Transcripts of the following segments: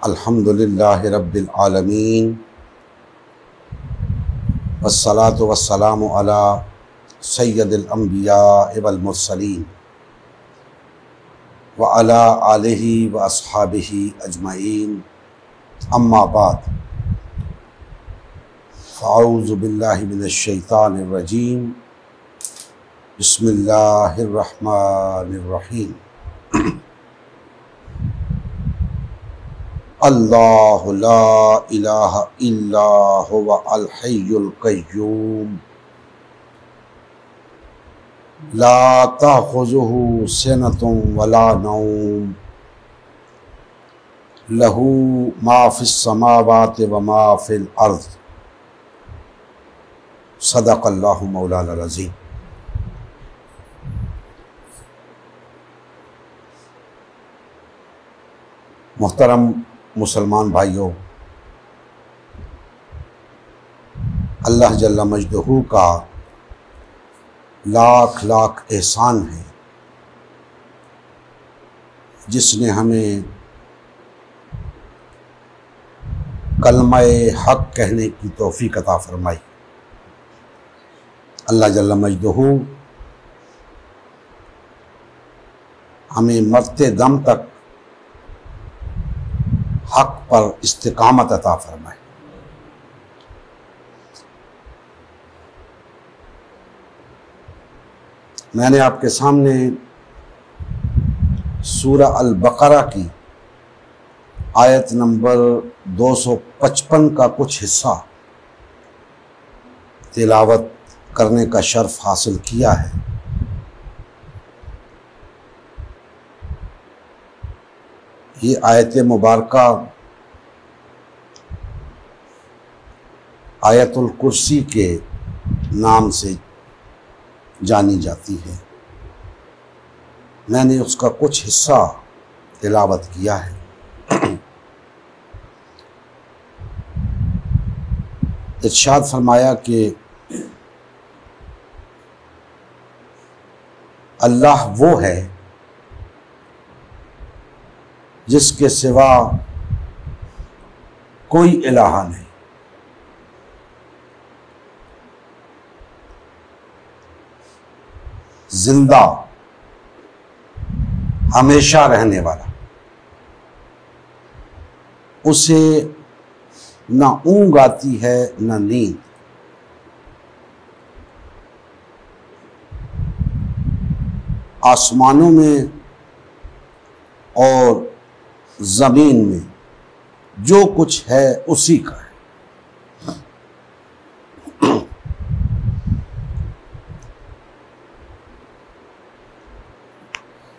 अल्हम्दुलिल्लाह रब्बिल आलमीन वस्सलातु वस्सलामु अला सय्यदिल अंबिया वल मुरसलीन व अला आलिहि व अस्हाबिहि अजमईन अम्मा बाद फ़अऊज़ु बिल्लाहि मिनश शैतानिर रजीम बिस्मिल्लाहिर रहमानिर रहीम। अल्लाहु ला इलाहा इल्ला हुवा अल हय्युल क़य्यूम ला ताख़ुज़ुहु सिनतुन वला नौम लहू मा फ़िस समावाति व मा फ़िल अर्ज़ सदक़ल्लाहु मौलाना अज़ीम। मोहतरम मुसलमान भाइयों, अल्लाह जल्ला मजदहू का लाख लाख एहसान है जिसने हमें कलमा-ए हक़ कहने की तौफ़ीक़ अता फ़रमाई। अल्लाह जल्ला मजदहू हमें मरते दम तक हक़ पर इस्तिकामत अता फ़रमाए। मैंने आपके सामने सूरा अल बक़रा की आयत नंबर 255 का कुछ हिस्सा तिलावत करने का शर्फ हासिल किया है। ये आयत मुबारका आयतुल कुर्सी के नाम से जानी जाती है। मैंने उसका कुछ हिस्सा तिलावत किया है। इरशाद फरमाया कि अल्लाह वो है जिसके सिवा कोई इलाहा नहीं। जिंदा, हमेशा रहने वाला, उसे ना ऊंघ आती है ना नींद। आसमानों में और ज़मीन में जो कुछ है उसी का है।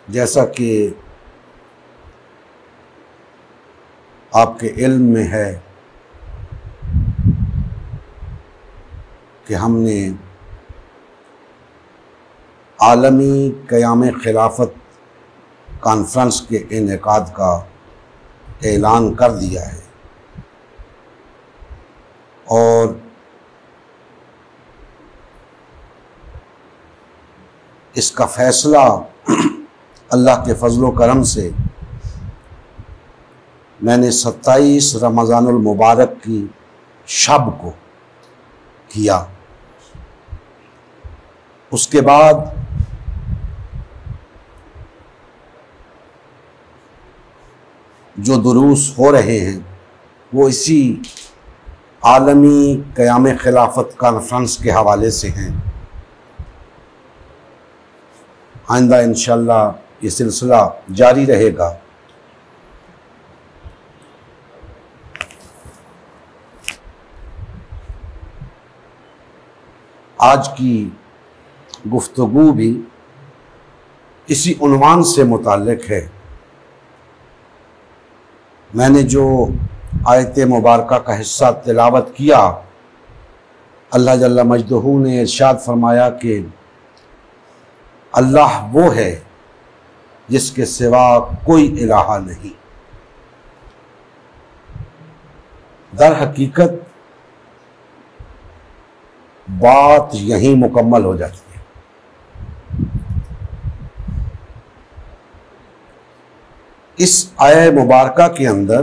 जैसा कि आपके इल्म में है कि हमने आलमी क़याम खिलाफत कॉन्फ्रेंस के इनेकाद का ऐलान कर दिया है और इसका फ़ैसला अल्लाह के फ़ज़्ल करम से मैंने 27 रमज़ानुल मुबारक की शब को किया। उसके बाद जो दुरूस हो रहे हैं वो इसी आलमी क़याम खिलाफत कॉन्फ्रेंस के हवाले से हैं। आइंदा इंशाअल्लाह ये सिलसिला जारी रहेगा। आज की गुफ्तगू भी इसी उन्वान से मुताल्लिक़ है। मैंने जो आयत मुबारका का हिस्सा तिलावत किया, अल्लाह जल्ला मजदहू ने इरशाद फरमाया कि अल्लाह वो है जिसके सिवा कोई इलाहा नहीं। दर हकीकत बात यहीं मुकम्मल हो जाती है। इस आया मुबारका के अंदर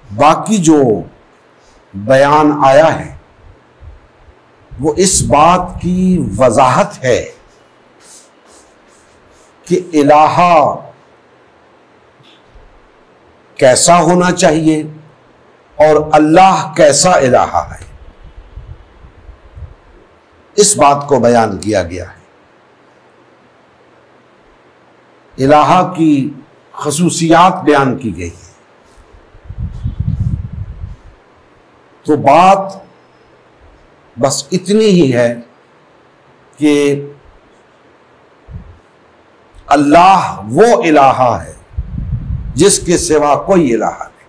बाकी जो बयान आया है वो इस बात की वजाहत है कि इलाहा कैसा होना चाहिए और अल्लाह कैसा इलाहा है, इस बात को बयान किया गया है। इलाहा की खसूसियात बयान की गई है। तो बात बस इतनी ही है कि अल्लाह वो इलाहा है जिसके सिवा कोई इलाहा नहीं।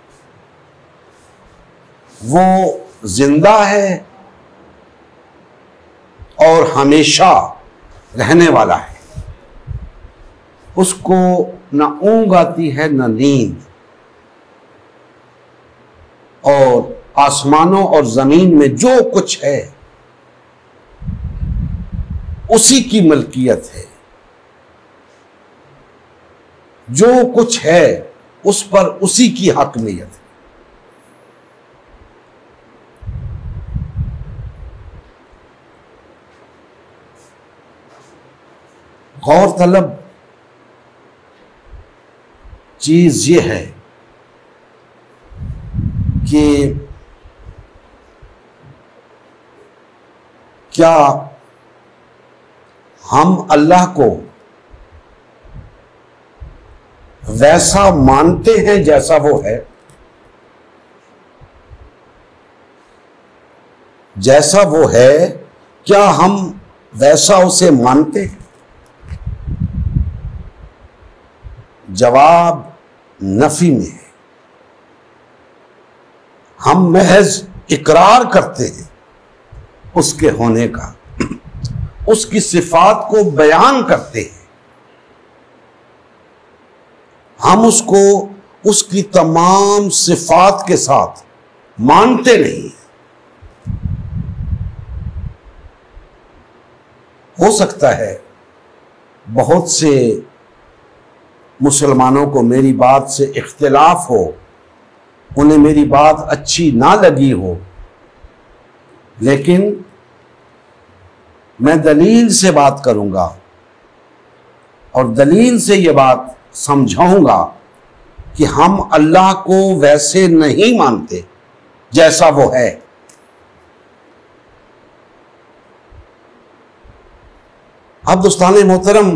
वो जिंदा है और हमेशा रहने वाला है। उसको न ऊंघ आती है न नींद, और आसमानों और जमीन में जो कुछ है उसी की मलकियत है। जो कुछ है उस पर उसी की हकमियत है। गौरतलब चीज ये है कि क्या हम अल्लाह को वैसा मानते हैं जैसा वो है? जैसा वो है क्या हम वैसा उसे मानते हैं? जवाब नफी में है। हम महज इकरार करते हैं उसके होने का, उसकी सिफात को बयान करते हैं। हम उसको उसकी तमाम सिफात के साथ मानते नहीं। हो सकता है बहुत से मुसलमानों को मेरी बात से इख्तिलाफ हो, उन्हें मेरी बात अच्छी ना लगी हो, लेकिन मैं दलील से बात करूंगा और दलील से यह बात समझाऊंगा कि हम अल्लाह को वैसे नहीं मानते जैसा वो है। अब दोस्ताने मोहतरम,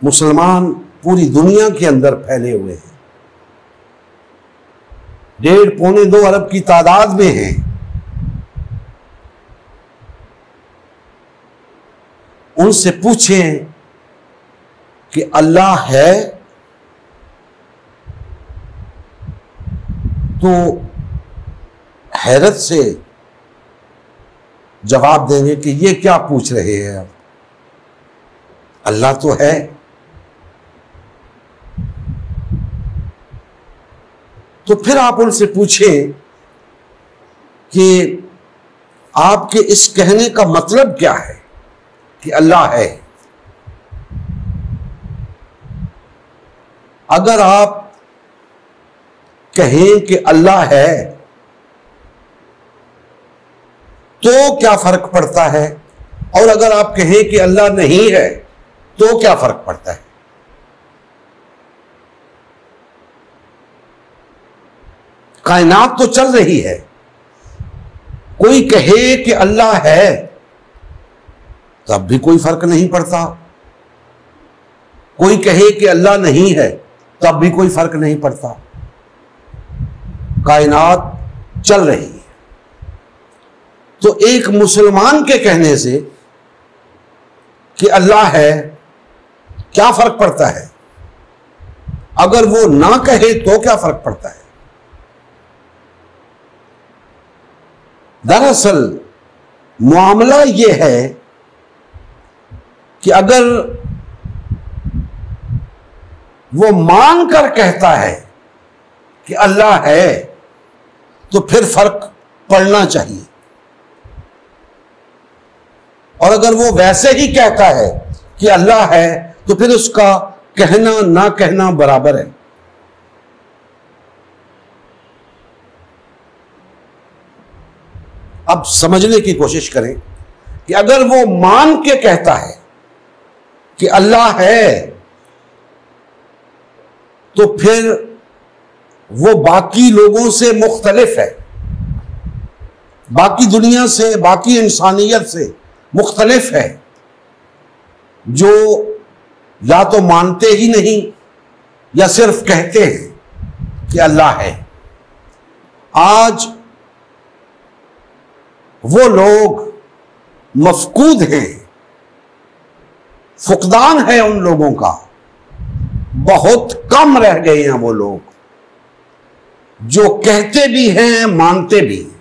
मुसलमान पूरी दुनिया के अंदर फैले हुए हैं। 1.5-2 अरब की तादाद में हैं। उनसे पूछें कि अल्लाह है, तो हैरत से जवाब देंगे कि ये क्या पूछ रहे हैं, अल्लाह तो है। तो फिर आप उनसे पूछें कि आपके इस कहने का मतलब क्या है कि अल्लाह है। अगर आप कहें कि अल्लाह है तो क्या फर्क पड़ता है, और अगर आप कहें कि अल्लाह नहीं है तो क्या फर्क पड़ता है? कायनात तो चल रही है। कोई कहे कि अल्लाह है तब भी कोई फर्क नहीं पड़ता, कोई कहे कि अल्लाह नहीं है तब भी कोई फर्क नहीं पड़ता। कायनात चल रही है। तो एक मुसलमान के कहने से कि अल्लाह है क्या फर्क पड़ता है? अगर वो ना कहे तो क्या फर्क पड़ता है? दरअसल मामला ये है कि अगर वो मानकर कहता है कि अल्लाह है तो फिर फर्क पड़ना चाहिए, और अगर वो वैसे ही कहता है कि अल्लाह है, तो फिर उसका कहना ना कहना बराबर है। अब समझने की कोशिश करें कि अगर वो मान के कहता है कि अल्लाह है, तो फिर वो बाकी लोगों से मुख्तलिफ है, बाकी दुनिया से, बाकी इंसानियत से मुख्तलिफ है, जो या तो मानते ही नहीं या सिर्फ कहते हैं कि अल्लाह है। आज वो लोग मफकूद हैं, फुकदान है उन लोगों का, बहुत कम रह गए हैं वो लोग जो कहते भी हैं मानते भी हैं।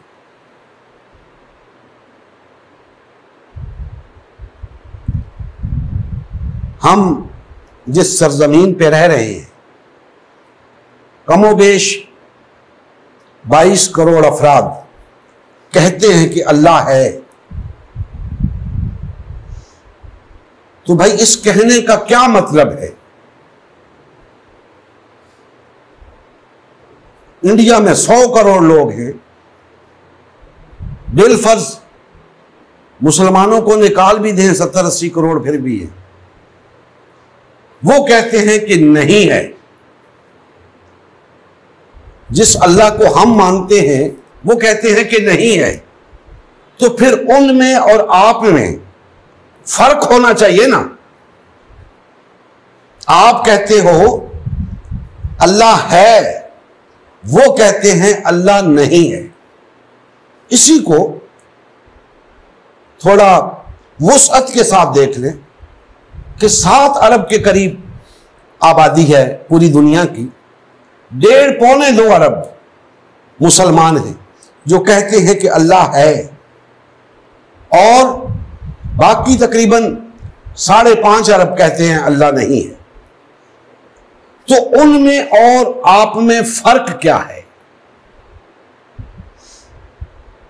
हम जिस सरजमीन पे रह रहे हैं, कमोबेश 22 करोड़ अफराद कहते हैं कि अल्लाह है। तो भाई इस कहने का क्या मतलब है? इंडिया में 100 करोड़ लोग हैं, बिलफर्ज मुसलमानों को निकाल भी दें 70-80 करोड़ फिर भी है, वो कहते हैं कि नहीं है। जिस अल्लाह को हम मानते हैं वो कहते हैं कि नहीं है, तो फिर उनमें और आप में फर्क होना चाहिए ना। आप कहते हो अल्लाह है, वो कहते हैं अल्लाह नहीं है। इसी को थोड़ा वुसअत के साथ देख लें कि 7 अरब के करीब आबादी है पूरी दुनिया की, 1.5-2 अरब मुसलमान हैं जो कहते हैं कि अल्लाह है, और बाकी तकरीबन 5.5 अरब कहते हैं अल्लाह नहीं है। तो उनमें और आप में फर्क क्या है?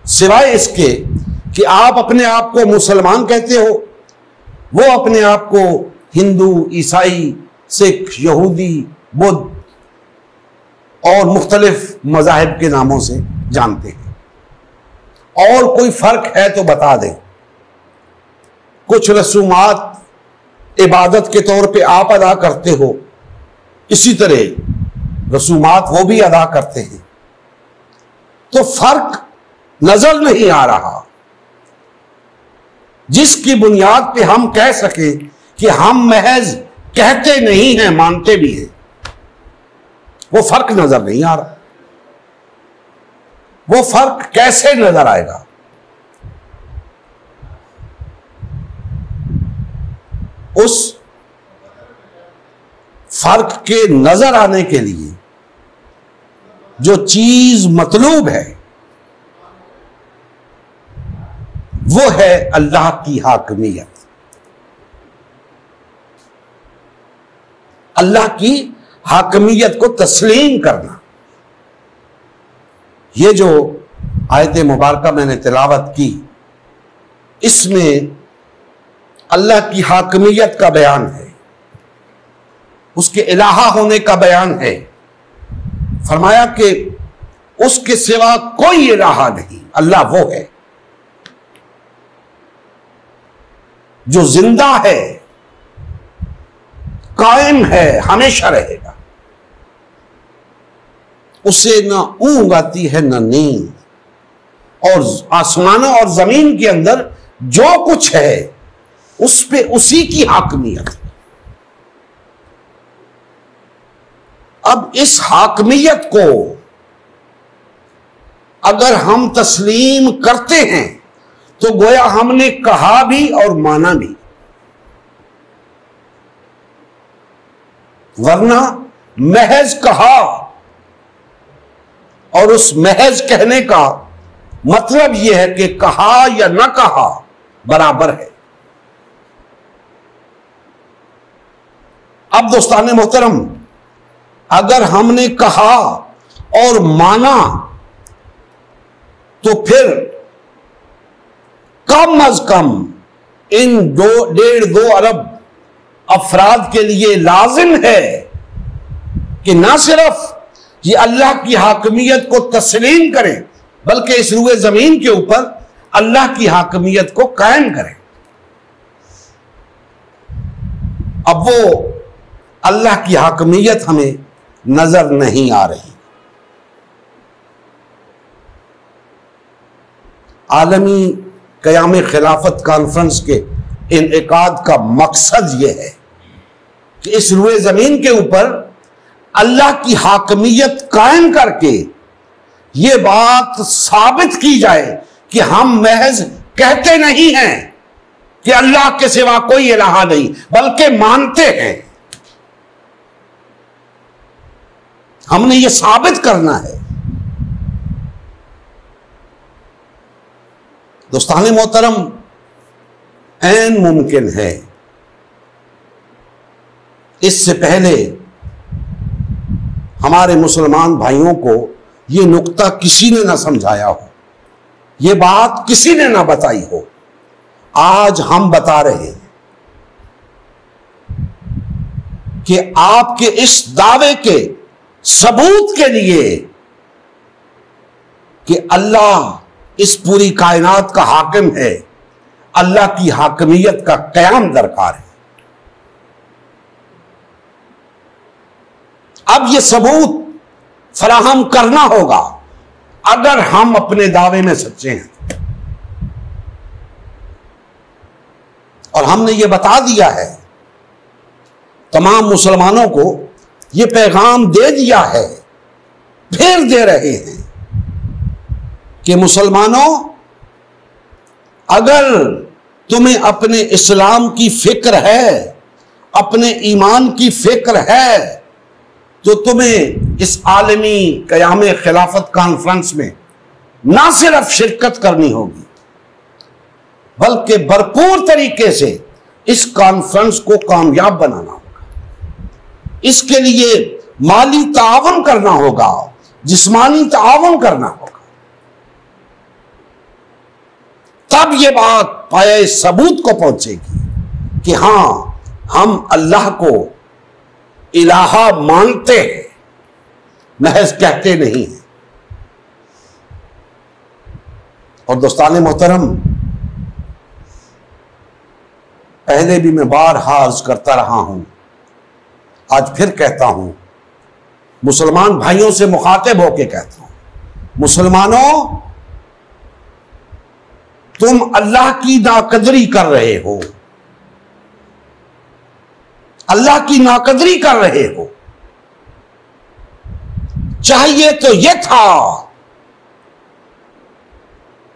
सिवाय इसके कि आप अपने आप को मुसलमान कहते हो, वो अपने आप को हिंदू, ईसाई, सिख, यहूदी, बुद्ध और मुख्तलिफ मज़ाहिब के नामों से जानते हैं। और कोई फर्क है तो बता दें। कुछ रसूमात इबादत के तौर पे आप अदा करते हो, इसी तरह रसूमात वो भी अदा करते हैं, तो फर्क नजर नहीं आ रहा जिसकी बुनियाद पे हम कह सके कि हम महज कहते नहीं हैं मानते भी हैं। वो फर्क नजर नहीं आ रहा। वो फर्क कैसे नजर आएगा? उस फर्क के नजर आने के लिए जो चीज मतलूब है वो है अल्लाह की हाकमियत, अल्लाह की हाकमियत को तस्लीम करना। ये जो आयत मुबारका मैंने तिलावत की, इसमें अल्लाह की हाकमियत का बयान है, उसके इलाहा होने का बयान है। फरमाया कि उसके सिवा कोई इलाहा नहीं, अल्लाह वो है जो जिंदा है, कायम है, हमेशा रहेगा। उसे ना ऊंघ आती है ना नींद, और आसमानों और जमीन के अंदर जो कुछ है उस पे उसी की हाकमियत है। अब इस हाकमियत को अगर हम तस्लीम करते हैं तो गोया हमने कहा भी और माना भी, वरना महज कहा और उस महज कहने का मतलब यह है कि कहा या ना कहा बराबर है। अब दोस्ताने मोहतरम, अगर हमने कहा और माना तो फिर कम अज कम इन 1.5-2 अरब अफराद के लिए लाजिम है कि ना सिर्फ ये अल्लाह की हाकमियत को तस्लीम करें, बल्कि इस रुए जमीन के ऊपर अल्लाह की हाकमियत को कायम करें। अब वो अल्लाह की हाकमियत हमें नजर नहीं आ रही। आलमी क़याम खिलाफत कॉन्फ्रेंस के इनेकाद का मकसद यह है कि इस रुए जमीन के ऊपर अल्लाह की हाकमियत कायम करके ये बात साबित की जाए कि हम महज कहते नहीं हैं कि अल्लाह के सिवा कोई इलाहा नहीं, बल्कि मानते हैं। हमने ये साबित करना है। दोस्तान मोहतरम, ऐन मुमकिन है इससे पहले हमारे मुसलमान भाइयों को यह नुक्ता किसी ने ना समझाया हो, यह बात किसी ने ना बताई हो, आज हम बता रहे हैं कि आपके इस दावे के सबूत के लिए कि अल्लाह इस पूरी कायनात का हाकिम है, अल्लाह की हाकमियत का क़याम दरकार है। अब यह सबूत फराहम करना होगा अगर हम अपने दावे में सच्चे हैं। और हमने यह बता दिया है, तमाम मुसलमानों को यह पैगाम दे दिया है, फिर दे रहे हैं कि मुसलमानों, अगर तुम्हें अपने इस्लाम की फिक्र है, अपने ईमान की फिक्र है, तो तुम्हें इस आलमी क़याम खिलाफत कॉन्फ्रेंस में ना सिर्फ शिरकत करनी होगी, बल्कि भरपूर तरीके से इस कॉन्फ्रेंस को कामयाब बनाना होगा। इसके लिए माली तावन करना होगा, जिस्मानी तावन करना होगा। तब यह बात पाए सबूत को पहुंचेगी कि हां, हम अल्लाह को इलाहा मानते हैं, महज कहते नहीं हैं। और दोस्तान मोहतरम, पहले भी मैं बारहा अर्ज करता रहा हूं, आज फिर कहता हूं, मुसलमान भाइयों से मुखातिब होकर कहता हूं, मुसलमानों, तुम अल्लाह की नाकदरी कर रहे हो, अल्लाह की नाकदरी कर रहे हो। चाहिए तो यह था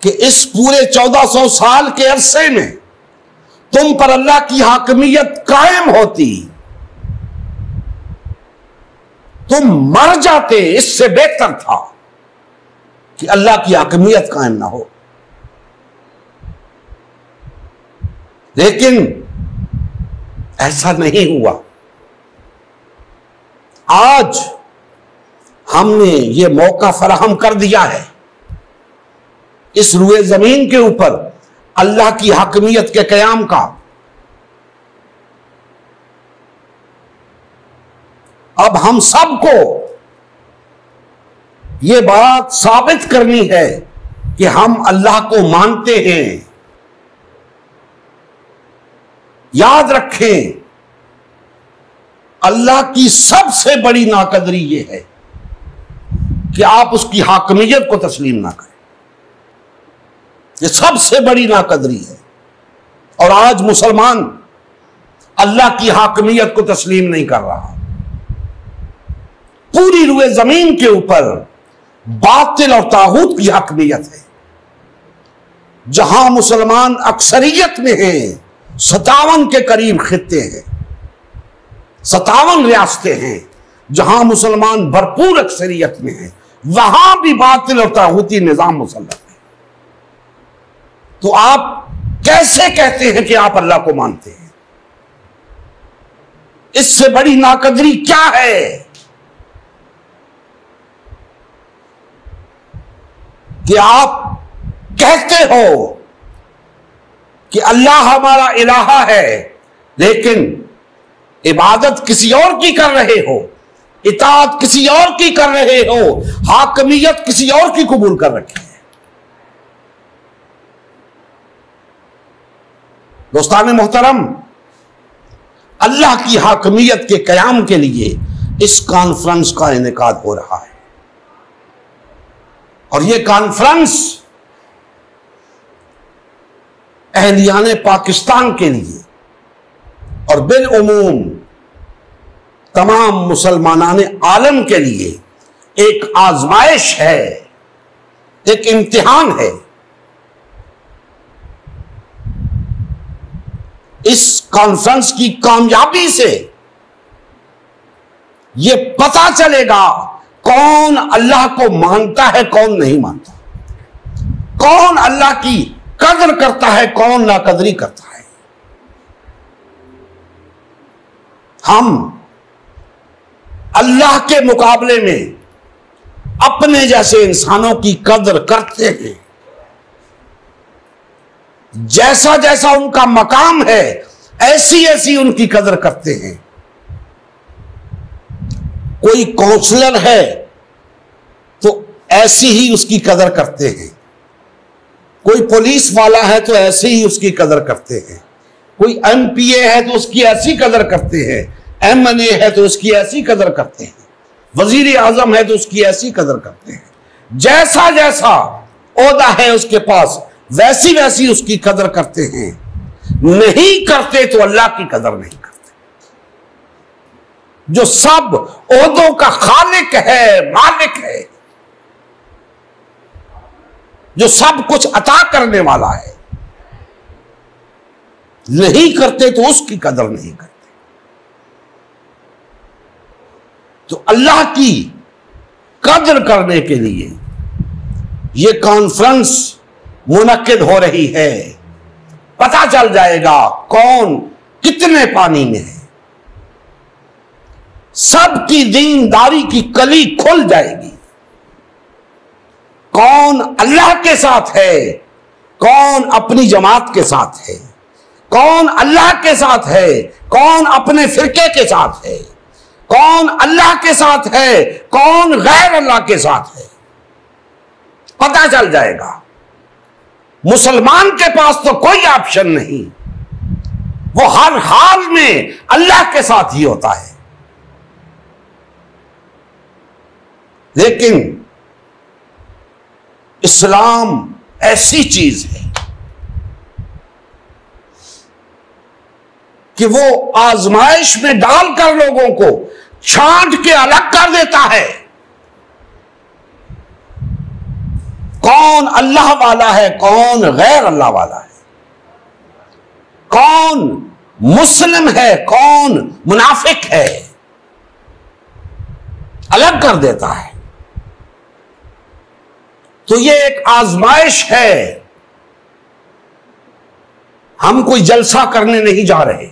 कि इस पूरे 1400 साल के अरसे में तुम पर अल्लाह की हाकमियत कायम होती, तुम मर जाते। इससे बेहतर था कि अल्लाह की हाकमियत कायम ना हो। लेकिन ऐसा नहीं हुआ। आज हमने यह मौका फराहम कर दिया है इस रुए जमीन के ऊपर अल्लाह की हाकमियत के क़याम का। अब हम सबको यह बात साबित करनी है कि हम अल्लाह को मानते हैं। याद रखें, अल्लाह की सबसे बड़ी नाकदरी यह है कि आप उसकी हाकमियत को तस्लीम ना करें। यह सबसे बड़ी नाकदरी है। और आज मुसलमान अल्लाह की हाकमियत को तस्लीम नहीं कर रहा। पूरी रुए जमीन के ऊपर बातिल और तागूत की हाकमियत है। जहां मुसलमान अक्सरियत में हैं, 57 के करीब खित्ते हैं, 57 रियासतें हैं, जहां मुसलमान भरपूर अक्सरियत में हैं, वहां भी बातिल और तागूती निजाम मुसल्लत है। तो आप कैसे कहते हैं कि आप अल्लाह को मानते हैं? इससे बड़ी नाकदरी क्या है कि आप कहते हो कि अल्लाह हमारा इलाहा है, लेकिन इबादत किसी और की कर रहे हो, इताअत किसी और की कर रहे हो, हाकमियत किसी और की कबूल कर रखी है। दोस्तान मोहतरम, अल्लाह की हाकमियत के क़याम के लिए इस कॉन्फ्रेंस का इनेकाद हो रहा है। और यह कॉन्फ्रेंस अहलियाने पाकिस्तान के लिए और बिल उमूम तमाम मुसलमानाने आलम के लिए एक आजमाइश है, एक इम्तिहान है। इस कॉन्फ्रेंस की कामयाबी से यह पता चलेगा कौन अल्लाह को मानता है, कौन नहीं मानता, कौन अल्लाह की कदर करता है, कौन नाकदरी करता है। हम अल्लाह के मुकाबले में अपने जैसे इंसानों की कदर करते हैं। जैसा जैसा उनका मकाम है ऐसी ऐसी उनकी कदर करते हैं। कोई काउंसलर है तो ऐसी ही उसकी कदर करते हैं, कोई पुलिस वाला है तो ऐसे ही उसकी कदर करते हैं, कोई एमपीए है तो उसकी ऐसी कदर करते हैं, एमएनए है तो उसकी ऐसी कदर करते हैं, वजीर आजम है तो उसकी ऐसी कदर करते हैं। जैसा जैसा ओहदा है उसके पास वैसी वैसी उसकी कदर करते हैं। नहीं करते तो अल्लाह की कदर नहीं करते। जो सब ओहदों का खालिक है, मालिक है, जो सब कुछ अता करने वाला है, नहीं करते तो उसकी कदर नहीं करते। तो अल्लाह की कदर करने के लिए यह कॉन्फ्रेंस मुनक्किद हो रही है। पता चल जाएगा कौन कितने पानी में है। सबकी दीनदारी की कली खुल जाएगी। कौन अल्लाह के साथ है, कौन अपनी जमात के साथ है, कौन अल्लाह के साथ है, कौन अपने फिरके के साथ है, कौन अल्लाह के साथ है, कौन गैर अल्लाह के साथ है, पता चल जाएगा। मुसलमान के पास तो कोई ऑप्शन नहीं, वो हर हाल में अल्लाह के साथ ही होता है। लेकिन इस्लाम ऐसी चीज है कि वो आजमाइश में डालकर लोगों को छांट के अलग कर देता है। कौन अल्लाह वाला है, कौन गैर अल्लाह वाला है, कौन मुस्लिम है, कौन मुनाफिक है, अलग कर देता है। तो ये एक आजमाइश है। हम कोई जलसा करने नहीं जा रहे,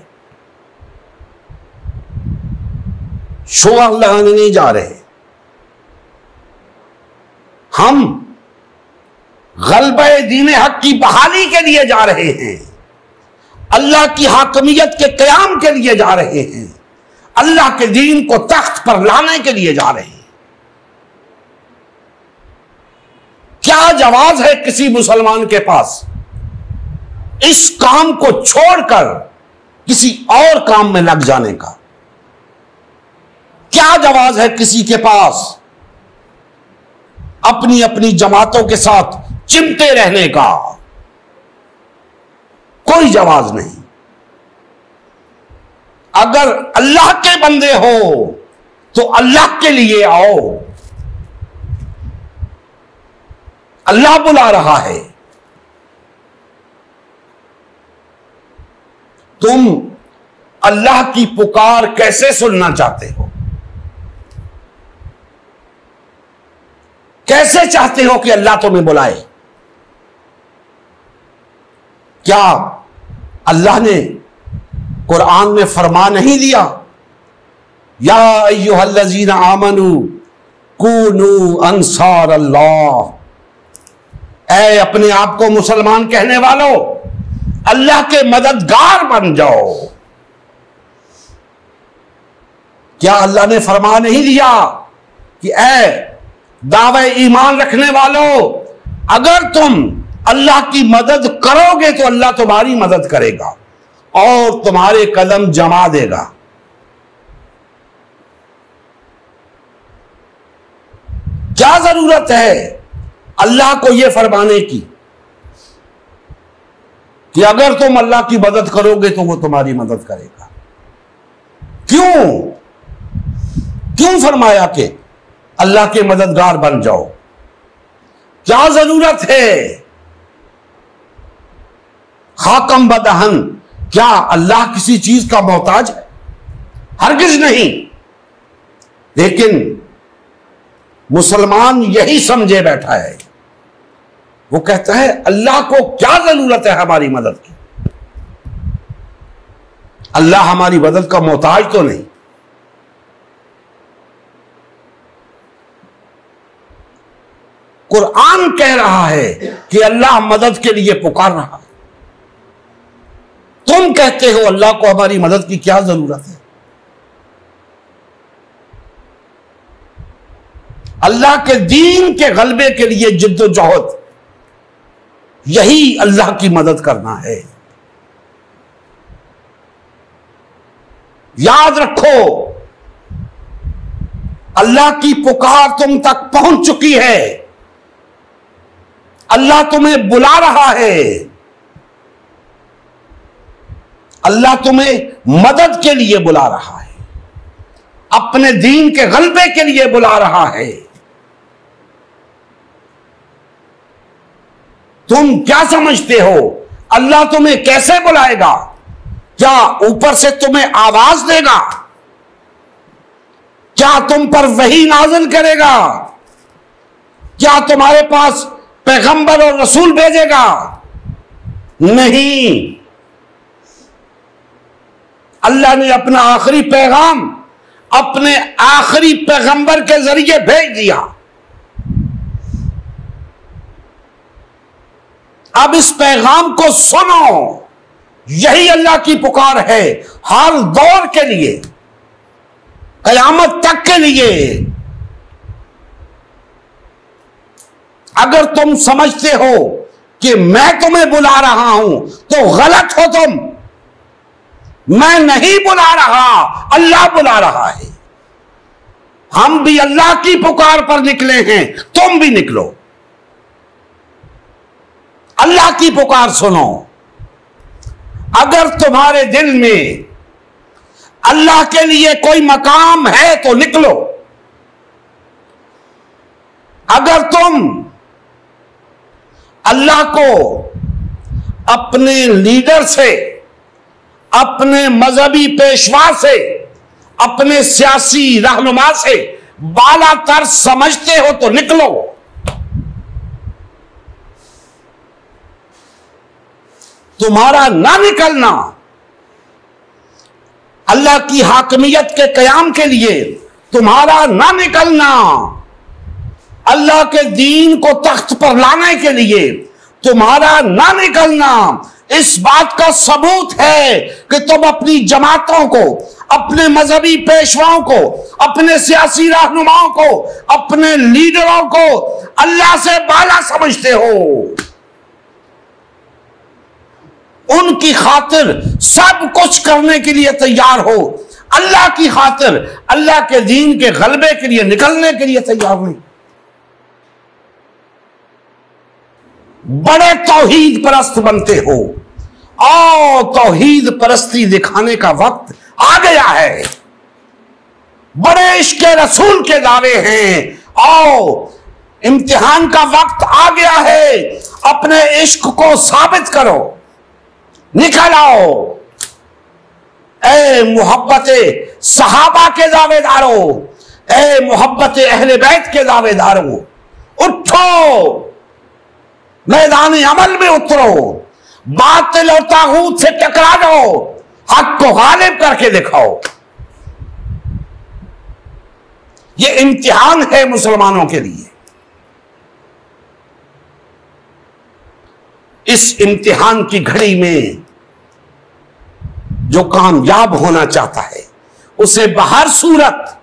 शो लगाने नहीं जा रहे। हम गलबे दीन हक की बहाली के लिए जा रहे हैं, अल्लाह की हाकमियत के क़याम के लिए जा रहे हैं, अल्लाह के दीन को तख्त पर लाने के लिए जा रहे हैं। क्या जवाब है किसी मुसलमान के पास इस काम को छोड़कर किसी और काम में लग जाने का? क्या जवाब है किसी के पास अपनी अपनी जमातों के साथ चिमटे रहने का? कोई जवाब नहीं। अगर अल्लाह के बंदे हो तो अल्लाह के लिए आओ। अल्लाह बुला रहा है। तुम अल्लाह की पुकार कैसे सुनना चाहते हो? कैसे चाहते हो कि अल्लाह तुम्हें बुलाए? क्या अल्लाह ने कुरान में फरमा नहीं दिया, या अय्युहल्लज़ीना आमनू कूनू अंसार अल्लाह, ऐ अपने आप को मुसलमान कहने वालों अल्लाह के मददगार बन जाओ। क्या अल्लाह ने फरमा नहीं दिया कि ऐ दावे ईमान रखने वालों, अगर तुम अल्लाह की मदद करोगे तो अल्लाह तुम्हारी मदद करेगा और तुम्हारे कदम जमा देगा। क्या जरूरत है अल्लाह को यह फरमाने की कि अगर तुम अल्लाह की मदद करोगे तो वो तुम्हारी मदद करेगा? क्यों फरमाया कि अल्लाह के मददगार बन जाओ? क्या जरूरत है? हाकम बदहन, क्या अल्लाह किसी चीज का मोहताज है? हरगिज नहीं। लेकिन मुसलमान यही समझे बैठा है, वो कहता है अल्लाह को क्या जरूरत है हमारी मदद की? अल्लाह हमारी मदद का मोहताज तो नहीं। कुरान कह रहा है कि अल्लाह मदद के लिए पुकार रहा है। तुम कहते हो अल्लाह को हमारी मदद की क्या जरूरत है? अल्लाह के दीन के गलबे के लिए जिद्दोजहद, यही अल्लाह की मदद करना है। याद रखो, अल्लाह की पुकार तुम तक पहुंच चुकी है। अल्लाह तुम्हें बुला रहा है। अल्लाह तुम्हें मदद के लिए बुला रहा है, अपने दीन के गलबे के लिए बुला रहा है। तुम क्या समझते हो अल्लाह तुम्हें कैसे बुलाएगा? क्या ऊपर से तुम्हें आवाज देगा? क्या तुम पर वही नाज़िल करेगा? क्या तुम्हारे पास पैगंबर और रसूल भेजेगा? नहीं। अल्लाह ने अपना आखिरी पैगाम अपने आखिरी पैगंबर के जरिए भेज दिया। अब इस पैगाम को सुनो। यही अल्लाह की पुकार है हर दौर के लिए, कयामत तक के लिए। अगर तुम समझते हो कि मैं तुम्हें बुला रहा हूं तो गलत हो तुम। मैं नहीं बुला रहा, अल्लाह बुला रहा है। हम भी अल्लाह की पुकार पर निकले हैं, तुम भी निकलो। अल्लाह की पुकार सुनो। अगर तुम्हारे दिल में अल्लाह के लिए कोई मकाम है तो निकलो। अगर तुम अल्लाह को अपने लीडर से, अपने मजहबी पेशवा से, अपने सियासी रहनुमा से बालातर समझते हो तो निकलो। तुम्हारा ना निकलना अल्लाह की हाकमियत के कयाम के लिए, तुम्हारा ना निकलना अल्लाह के दीन को तख्त पर लाने के लिए, तुम्हारा ना निकलना इस बात का सबूत है कि तुम अपनी जमातों को, अपने मजहबी पेशवाओं को, अपने सियासी रहनुमाओं को, अपने लीडरों को अल्लाह से बाला समझते हो। उनकी खातिर सब कुछ करने के लिए तैयार हो, अल्लाह की खातिर, अल्लाह के दीन के गलबे के लिए निकलने के लिए तैयार नहीं। बड़े तौहीद परस्त बनते हो और तौहीद परस्ती दिखाने का वक्त आ गया है। बड़े इश्क रसूल के दावे हैं और इम्तिहान का वक्त आ गया है। अपने इश्क को साबित करो, निकल आओ। ए मोहब्बत सहाबा के दावेदारों, ए मोहब्बत अहले बैत के दावेदारों, उठो, मैदान अमल में उतरो, बातिल और तागूत से टकरा जाओ, हक को गालिब करके दिखाओ। ये इम्तिहान है मुसलमानों के लिए। इस इम्तिहान की घड़ी में जो कामयाब होना चाहता है उसे बहर सूरत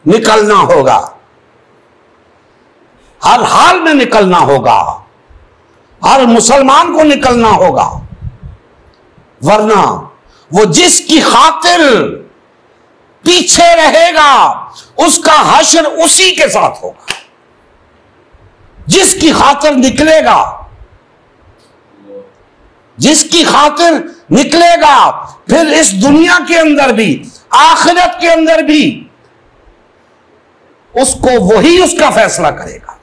निकलना होगा, हर हाल में निकलना होगा, हर मुसलमान को निकलना होगा, वरना वो जिसकी खातिर पीछे रहेगा उसका हश्र उसी के साथ होगा। जिसकी खातिर निकलेगा, जिसकी खातिर निकलेगा, फिर इस दुनिया के अंदर भी आखिरत के अंदर भी उसको वही उसका फैसला करेगा।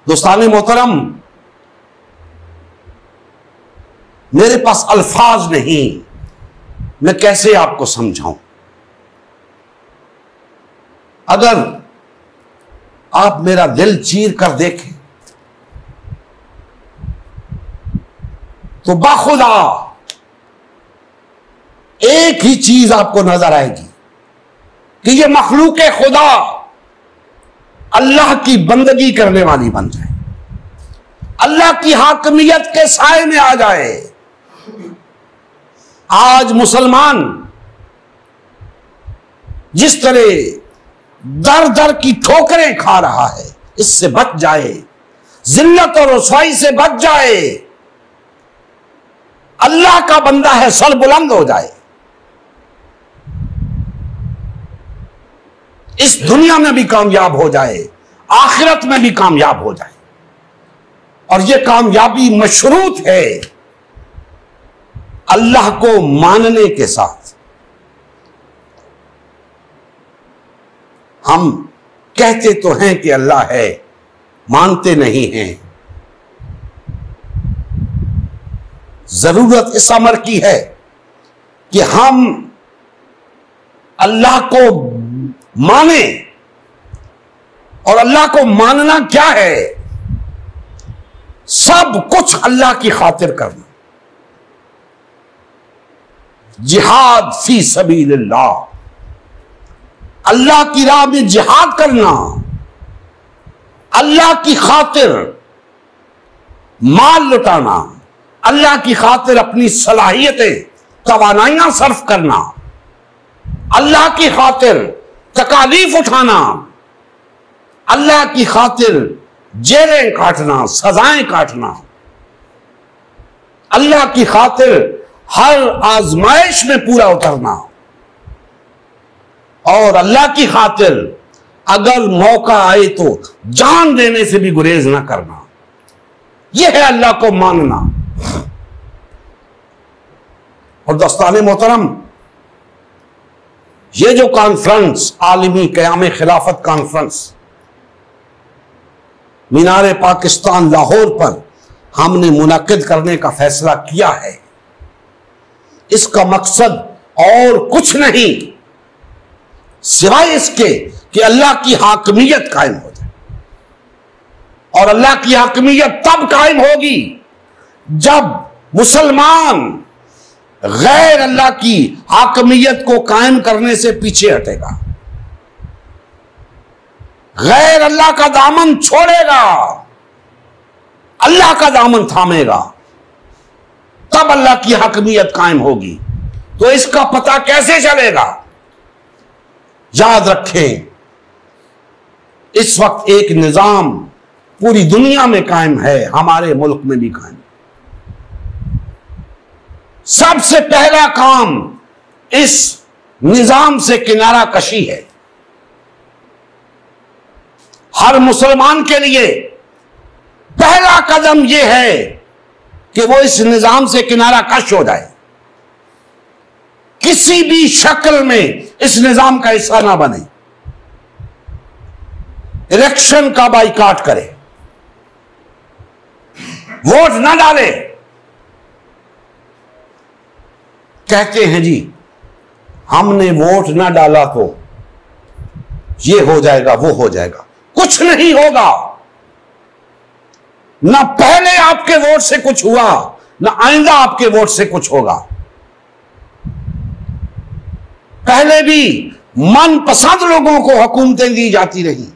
दोस्ताने मोहतरम, मेरे पास अल्फाज नहीं, मैं कैसे आपको समझाऊं। अगर आप मेरा दिल चीर कर देखें तो बाखुदा एक ही चीज आपको नजर आएगी कि ये मखलूक खुदा अल्लाह की बंदगी करने वाली बन जाए, अल्लाह की हाकमियत के साए में आ जाए। आज मुसलमान जिस तरह दर दर की ठोकरें खा रहा है, इससे बच जाए, जिल्लत और रुसवाई से बच जाए, अल्लाह का बंदा है, सर बुलंद हो जाए, इस दुनिया में भी कामयाब हो जाए, आखिरत में भी कामयाब हो जाए। और यह कामयाबी मशरूत है अल्लाह को मानने के साथ। हम कहते तो हैं कि अल्लाह है, मानते नहीं हैं। जरूरत इस अमर की है कि हम अल्लाह को माने। और अल्लाह को मानना क्या है? सब कुछ अल्लाह की खातिर करना, जिहाद फी सबीलिल्लाह, अल्लाह की राह में जिहाद करना, अल्लाह की खातिर माल लुटाना, अल्लाह की खातिर अपनी सलाहियतें तवानाइयां सर्फ करना, अल्लाह की खातिर तकालीफ उठाना, अल्लाह की खातिर जेलें काटना, सजाएं काटना, अल्लाह की खातिर हर आजमाइश में पूरा उतरना, और अल्लाह की खातिर अगर मौका आए तो जान देने से भी गुरेज ना करना। यह है अल्लाह को मानना। और दोस्ताने मोहतरम, ये जो कॉन्फ्रेंस, आलमी क़याम खिलाफत कॉन्फ्रेंस मीनार पाकिस्तान लाहौर पर हमने मुनक्किद करने का फैसला किया है, इसका मकसद और कुछ नहीं सिवाय इसके कि अल्लाह की हाकमियत कायम हो जाए। और अल्लाह की हाकमियत तब कायम होगी जब मुसलमान गैर अल्लाह की हाकमियत को कायम करने से पीछे हटेगा, गैर अल्लाह का दामन छोड़ेगा, अल्लाह का दामन थामेगा, तब अल्लाह की हाकमियत कायम होगी। तो इसका पता कैसे चलेगा? याद रखें, इस वक्त एक निजाम पूरी दुनिया में कायम है, हमारे मुल्क में भी कायम। सबसे पहला काम इस निजाम से किनारा कशी है। हर मुसलमान के लिए पहला कदम यह है कि वो इस निजाम से किनारा कश हो जाए, किसी भी शक्ल में इस निजाम का हिस्सा ना बने, इलेक्शन का बाइकाट करे, वोट ना डाले। कहते हैं जी हमने वोट ना डाला तो ये हो जाएगा, वो हो जाएगा। कुछ नहीं होगा। ना पहले आपके वोट से कुछ हुआ, ना आइंदा आपके वोट से कुछ होगा। पहले भी मनपसंद लोगों को हुकूमतें दी जाती रही,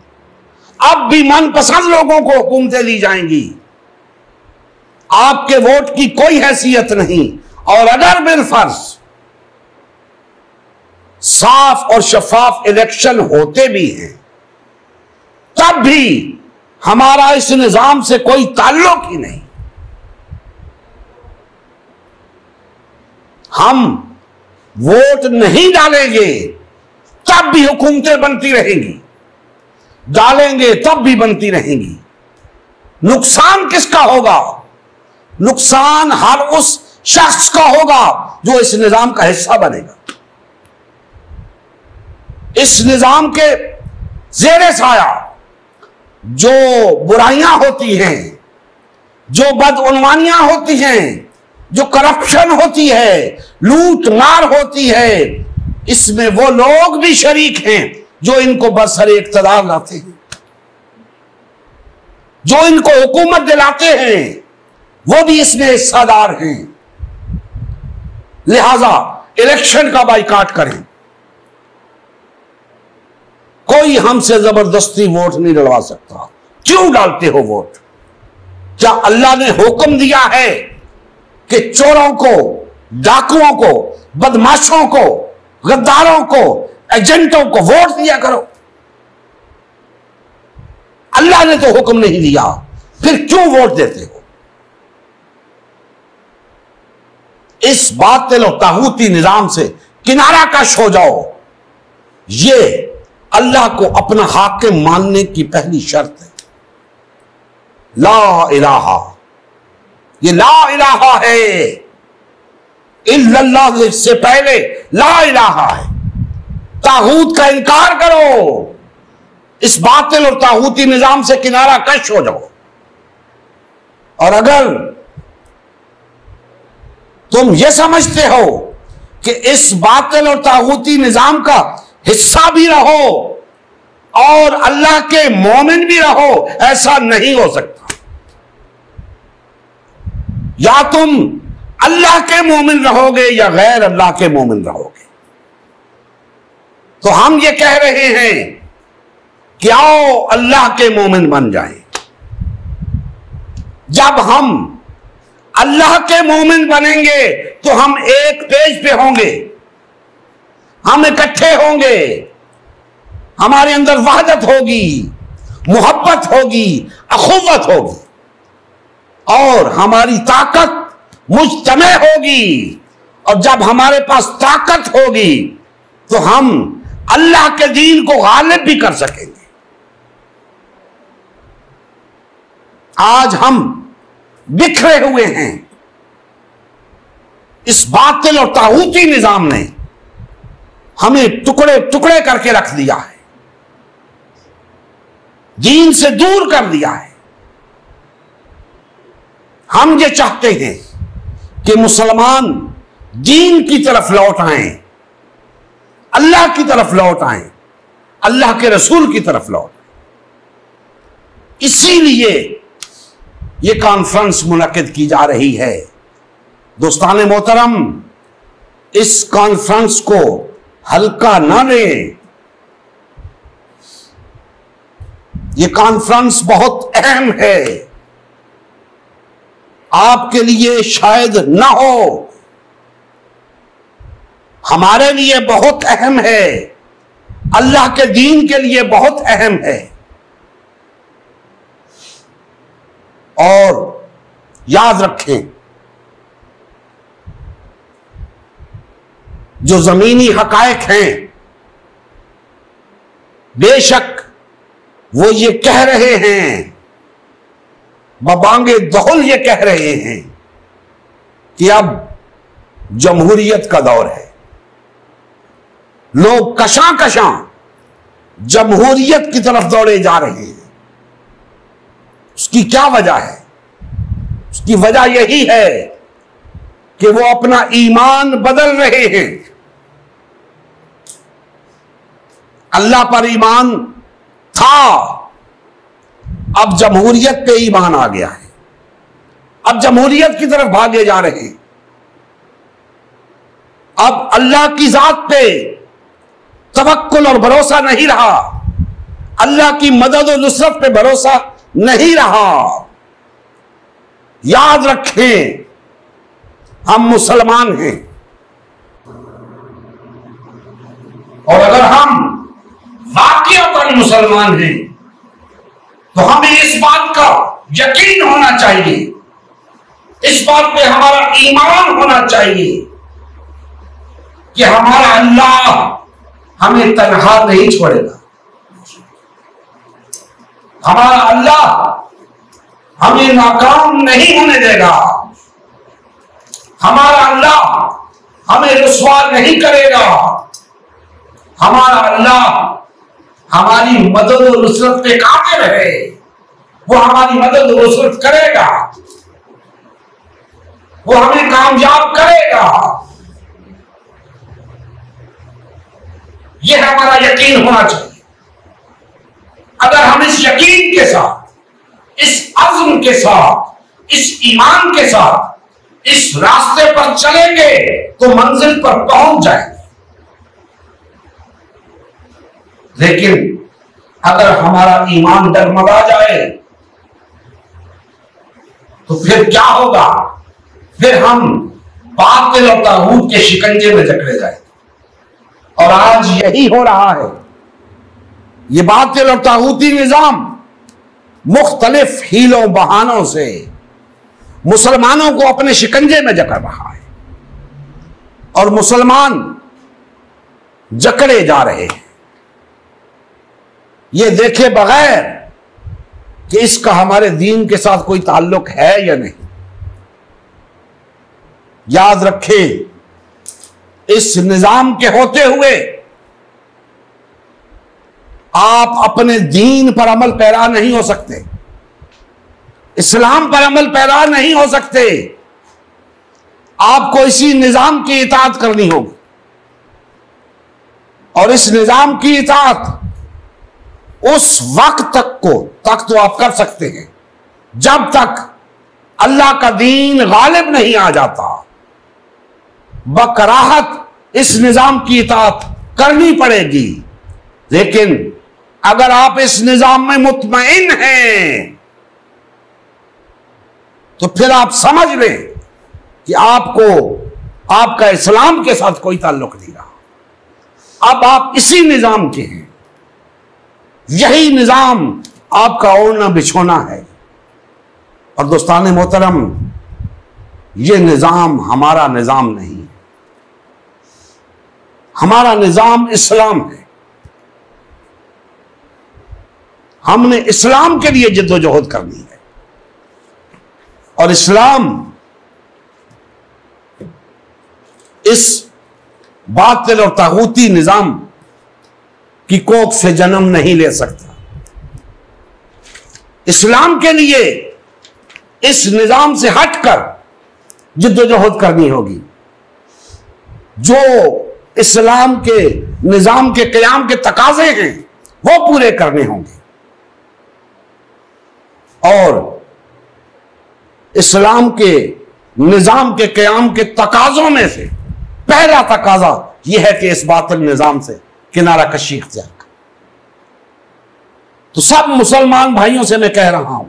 अब भी मनपसंद लोगों को हुकूमतें दी जाएंगी। आपके वोट की कोई हैसियत नहीं, और अगर बिलफर्ज साफ और शफाफ इलेक्शन होते भी हैं, तब भी हमारा इस निजाम से कोई ताल्लुक ही नहीं। हम वोट नहीं डालेंगे तब भी हुकूमतें बनती रहेंगी, डालेंगे तब भी बनती रहेंगी। नुकसान किसका होगा? नुकसान हर उस शख्स का होगा जो इस निजाम का हिस्सा बनेगा। इस निजाम के ज़ेरे साया जो बुराइयां होती हैं, जो बदउनवानियां होती हैं, जो करप्शन होती है, लूट मार होती है, इसमें वो लोग भी शरीक हैं जो इनको बरसरे इक़्तिदार लाते हैं, जो इनको हुकूमत दिलाते हैं, वो भी इसमें हिस्सादार हैं। लिहाजा इलेक्शन का बाइकाट करें। कोई हमसे जबरदस्ती वोट नहीं डलवा सकता। क्यों डालते हो वोट? क्या अल्लाह ने हुक्म दिया है कि चोरों को, डाकुओं को, बदमाशों को, गद्दारों को, एजेंटों को वोट दिया करो? अल्लाह ने तो हुक्म नहीं दिया, फिर क्यों वोट देते हो? इस बातिल और तागूती निजाम से किनारा कश हो जाओ। ये अल्लाह को अपना हाकिम मानने की पहली शर्त है। ला इलाहा, ये ला इलाहा है, इल्लल्लाह से पहले ला इलाहा है। तागूत का इनकार करो, इस बातिल और तागूती निजाम से किनारा कश हो जाओ। और अगर तुम ये समझते हो कि इस बातिल और तागूती निजाम का हिस्सा भी रहो और अल्लाह के मोमिन भी रहो, ऐसा नहीं हो सकता। या तुम अल्लाह के मोमिन रहोगे या गैर अल्लाह के मोमिन रहोगे। तो हम ये कह रहे हैं कि आओ अल्लाह के मोमिन बन जाएं। जब हम अल्लाह के मोमिन बनेंगे तो हम एक पेज पे होंगे, हम इकट्ठे होंगे, हमारे अंदर वहदत होगी, मोहब्बत होगी, अखुवत होगी और हमारी ताकत मुज्तमे होगी। और जब हमारे पास ताकत होगी तो हम अल्लाह के दीन को गालिब भी कर सकेंगे। आज हम बिखरे हुए हैं। इस बातिल और तागूती निजाम ने हमें टुकड़े टुकड़े करके रख दिया है, दीन से दूर कर दिया है। हम ये चाहते हैं कि मुसलमान दीन की तरफ लौट आएं, अल्लाह की तरफ लौट आएं, अल्लाह के रसूल की तरफ लौट आएं। इसीलिए ये कॉन्फ्रेंस मुनक्किद की जा रही है। दोस्तान मोहतरम, इस कॉन्फ्रेंस को हल्का ना लें। ये कॉन्फ्रेंस बहुत अहम है, आपके लिए शायद ना हो, हमारे लिए बहुत अहम है, अल्लाह के दीन के लिए बहुत अहम है। और याद रखें, जो जमीनी हकायक हैं, बेशक वो ये कह रहे हैं, बबांगे दहुल ये कह रहे हैं कि अब जमहूरियत का दौर है। लोग कशां कशां जमहूरियत की तरफ दौड़े जा रहे हैं। उसकी क्या वजह है? उसकी वजह यही है कि वो अपना ईमान बदल रहे हैं। अल्लाह पर ईमान था, अब जमहूरियत पे ईमान आ गया है, अब जमहूरियत की तरफ भागे जा रहे हैं। अब अल्लाह की जात पे तवक्कुल और भरोसा नहीं रहा, अल्लाह की मदद और नुसरत पे भरोसा नहीं रहा। याद रखें, हम मुसलमान हैं। और अगर हम वाकईतन मुसलमान हैं तो हमें इस बात का यकीन होना चाहिए, इस बात पे हमारा ईमान होना चाहिए कि हमारा अल्लाह हमें तन्हा नहीं छोड़ेगा, हमारा अल्लाह हमें नाकाम नहीं होने देगा, हमारा अल्लाह हमें रुसवा नहीं करेगा, हमारा अल्लाह हमारी मदद और नुसरत पे काबिल है, वो हमारी मदद और नुसरत करेगा, वो हमें कामयाब करेगा। यह हमारा यकीन होना चाहिए। अगर हम इस यकीन के साथ, इस अज़्म के साथ, इस ईमान के साथ इस रास्ते पर चलेंगे तो मंजिल पर पहुंच जाएंगे। लेकिन अगर हमारा ईमान डगमगा जाए तो फिर क्या होगा? फिर हम बातिल और तागूत के शिकंजे में जकड़े जाएंगे। और आज यही हो रहा है। ये बातिल और तागूती निजाम मुख्तलिफ हीलों बहानों से मुसलमानों को अपने शिकंजे में जकड़ रहा है और मुसलमान जकड़े जा रहे हैं, ये देखे बगैर कि इसका हमारे दीन के साथ कोई ताल्लुक है या नहीं। याद रखें, इस निजाम के होते हुए आप अपने दीन पर अमल पैरा नहीं हो सकते, इस्लाम पर अमल पैरा नहीं हो सकते। आपको इसी निजाम की इताअत करनी होगी और इस निजाम की इताअत उस वक्त तक तो आप कर सकते हैं जब तक अल्लाह का दीन गालिब नहीं आ जाता। बकराहत इस निजाम की इताअत करनी पड़ेगी। लेकिन अगर आप इस निजाम में मुतमईन हैं तो फिर आप समझ लें कि आपको आपका इस्लाम के साथ कोई ताल्लुक नहीं रहा। अब आप इसी निजाम के हैं, यही निजाम आपका ओढ़ना बिछोना है। और दोस्तान मोहतरम, ये निजाम हमारा निजाम नहीं है, हमारा निजाम इस्लाम है। हमने इस्लाम के लिए जिद्दोजहद करनी है और इस्लाम इस बातिल और तागूती निजाम की कोख से जन्म नहीं ले सकता। इस्लाम के लिए इस निजाम से हटकर जिद्दोजहद करनी होगी। जो इस्लाम के निजाम के क़याम के तकाजे हैं वो पूरे करने होंगे। और इस्लाम के निजाम के क़याम के तकाजों में से पहला तकाजा यह है कि इस बातिल निजाम से किनारा कशी इख्तियार कर। तो सब मुसलमान भाइयों से मैं कह रहा हूं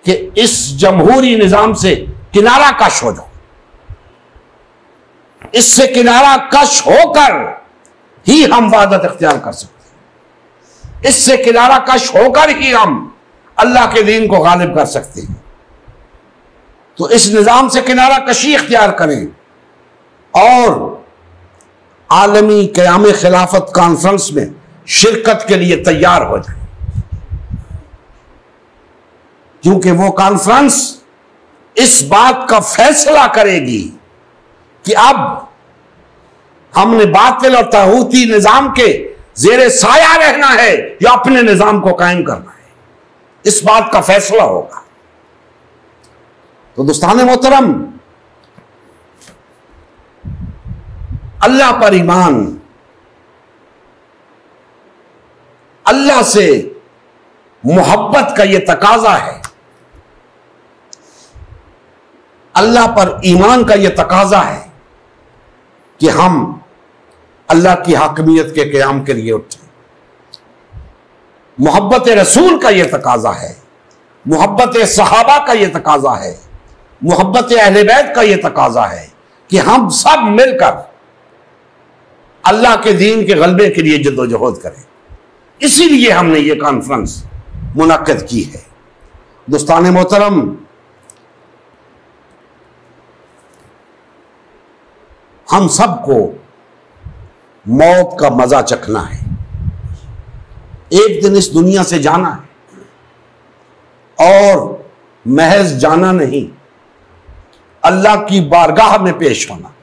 कि इस जमहूरी निजाम से किनारा कश हो जाओ। इससे किनारा कश होकर ही हम वादत इख्तियार कर सकते हैं। इससे किनारा कश होकर ही हम अल्लाह के दीन को गालिब कर सकते हैं। तो इस निजाम से किनारा कशी इख्तियार करें और आलमी क़याम खिलाफत कॉन्फ्रेंस में शिरकत के लिए तैयार हो जाए, क्योंकि वो कॉन्फ्रेंस इस बात का फैसला करेगी कि अब हमने बातिल और तागूती निजाम के जेरे साया रहना है या अपने निजाम को कायम करना है। इस बात का फैसला होगा। तो दोस्तान मोहतरम, अल्लाह पर ईमान, अल्लाह से मोहब्बत का यह तकाजा है, अल्लाह पर ईमान का यह तकाजा है कि हम अल्लाह की हाकमियत के क़याम के लिए उठें। मोहब्बत रसूल का यह तकाजा है, मोहब्बत सहाबा का यह तकाजा है, मोहब्बत अहले बैत का यह तकाजा है कि हम सब मिलकर अल्लाह के दीन के गलबे के लिए जद्दोजहद करें। इसीलिए हमने ये कॉन्फ्रेंस मुनक्किद की है। दोस्तान मोहतरम, हम सबको मौत का मजा चखना है। एक दिन इस दुनिया से जाना है और महज जाना नहीं, अल्लाह की बारगाह में पेश होना।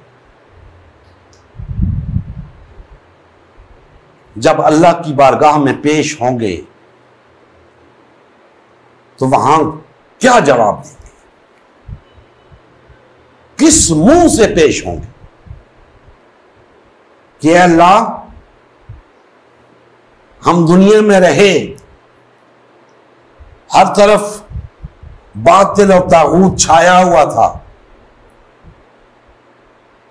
जब अल्लाह की बारगाह में पेश होंगे तो वहां क्या जवाब देंगे, किस मुंह से पेश होंगे कि अल्लाह हम दुनिया में रहे, हर तरफ बातिल और तागूत छाया हुआ था,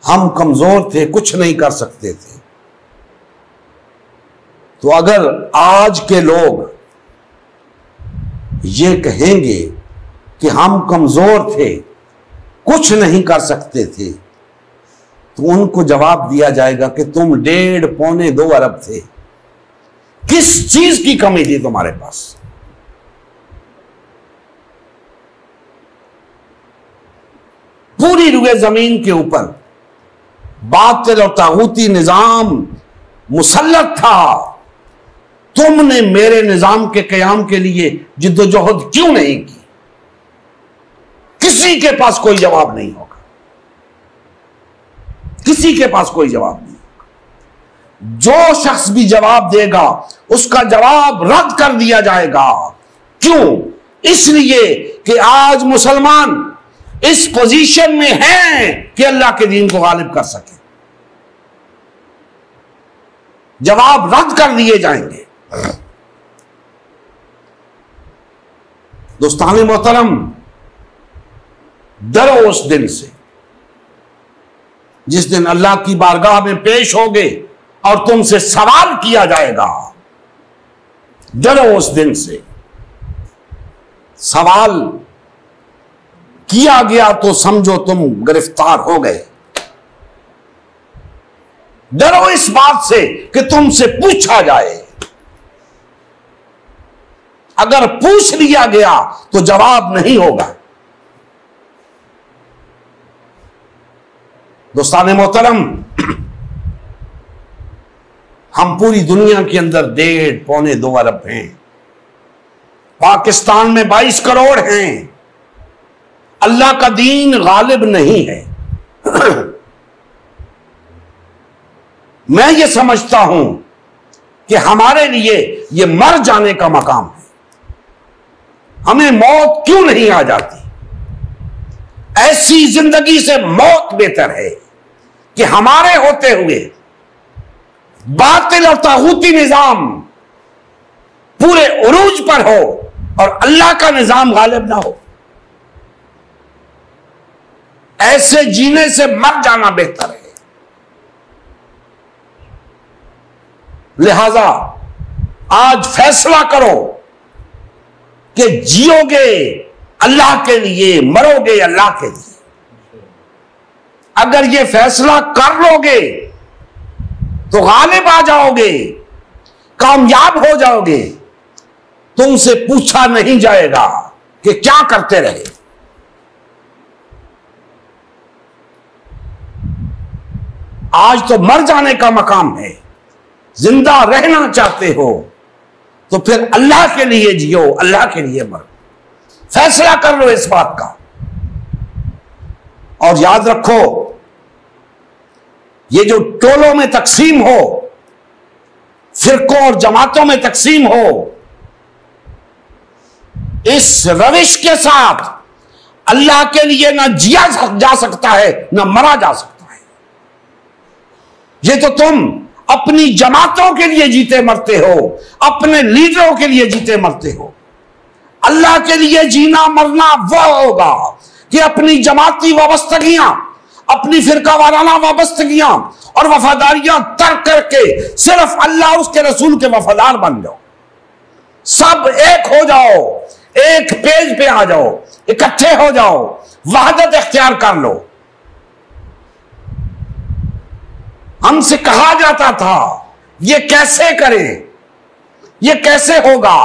हम कमजोर थे, कुछ नहीं कर सकते थे। तो अगर आज के लोग ये कहेंगे कि हम कमजोर थे, कुछ नहीं कर सकते थे, तो उनको जवाब दिया जाएगा कि तुम 1.5-2 अरब थे, किस चीज की कमी थी तुम्हारे पास? पूरी रुए जमीन के ऊपर बातिल और तागूती निजाम मुसल्लत था, तुमने मेरे निजाम के कयाम के लिए जिद्दोजहद क्यों नहीं की? किसी के पास कोई जवाब नहीं होगा, किसी के पास कोई जवाब नहीं होगा। जो शख्स भी जवाब देगा उसका जवाब रद्द कर दिया जाएगा। क्यों? इसलिए कि आज मुसलमान इस पोजीशन में हैं कि अल्लाह के दीन को गालिब कर सके। जवाब रद्द कर दिए जाएंगे। दोस्तान मोहतरम, डरो उस दिन से जिस दिन अल्लाह की बारगाह में पेश होगे और तुमसे सवाल किया जाएगा। डरो उस दिन से। सवाल किया गया तो समझो तुम गिरफ्तार हो गए। डरो इस बात से कि तुमसे पूछा जाए। अगर पूछ लिया गया तो जवाब नहीं होगा। दोस्तान मोहतरम, हम पूरी दुनिया के अंदर 1.5-2 अरब हैं। पाकिस्तान में 22 करोड़ हैं। अल्लाह का दीन गालिब नहीं है। मैं ये समझता हूं कि हमारे लिए ये मर जाने का मकाम है। हमें मौत क्यों नहीं आ जाती? ऐसी जिंदगी से मौत बेहतर है कि हमारे होते हुए बातिल और तागूती निजाम पूरे उरूज पर हो और अल्लाह का निजाम गालिब ना हो। ऐसे जीने से मर जाना बेहतर है। लिहाजा आज फैसला करो कि जियोगे अल्लाह के लिए, मरोगे अल्लाह के लिए। अगर ये फैसला कर लोगे तो गालिब आ जाओगे, कामयाब हो जाओगे। तुमसे पूछा नहीं जाएगा कि क्या करते रहे। आज तो मर जाने का मकाम है। जिंदा रहना चाहते हो तो फिर अल्लाह के लिए जियो, अल्लाह के लिए मरो। फैसला कर लो इस बात का। और याद रखो, ये जो टोलों में तकसीम हो, फिरकों और जमातों में तकसीम हो, इस रविश के साथ अल्लाह के लिए ना जिया जा सकता है ना मरा जा सकता है। ये तो तुम अपनी जमातों के लिए जीते मरते हो, अपने लीडरों के लिए जीते मरते हो। अल्लाह के लिए जीना मरना वो होगा कि अपनी जमाती वाबस्तगियां, अपनी फिरका वाराना वाबस्तगियां और वफादारियां तर्क करके सिर्फ अल्लाह और उसके रसूल के वफादार बन जाओ। सब एक हो जाओ, एक पेज पे आ जाओ, इकट्ठे हो जाओ वहदत इख्तियार कर लो। हमसे कहा जाता था ये कैसे करें, ये कैसे होगा,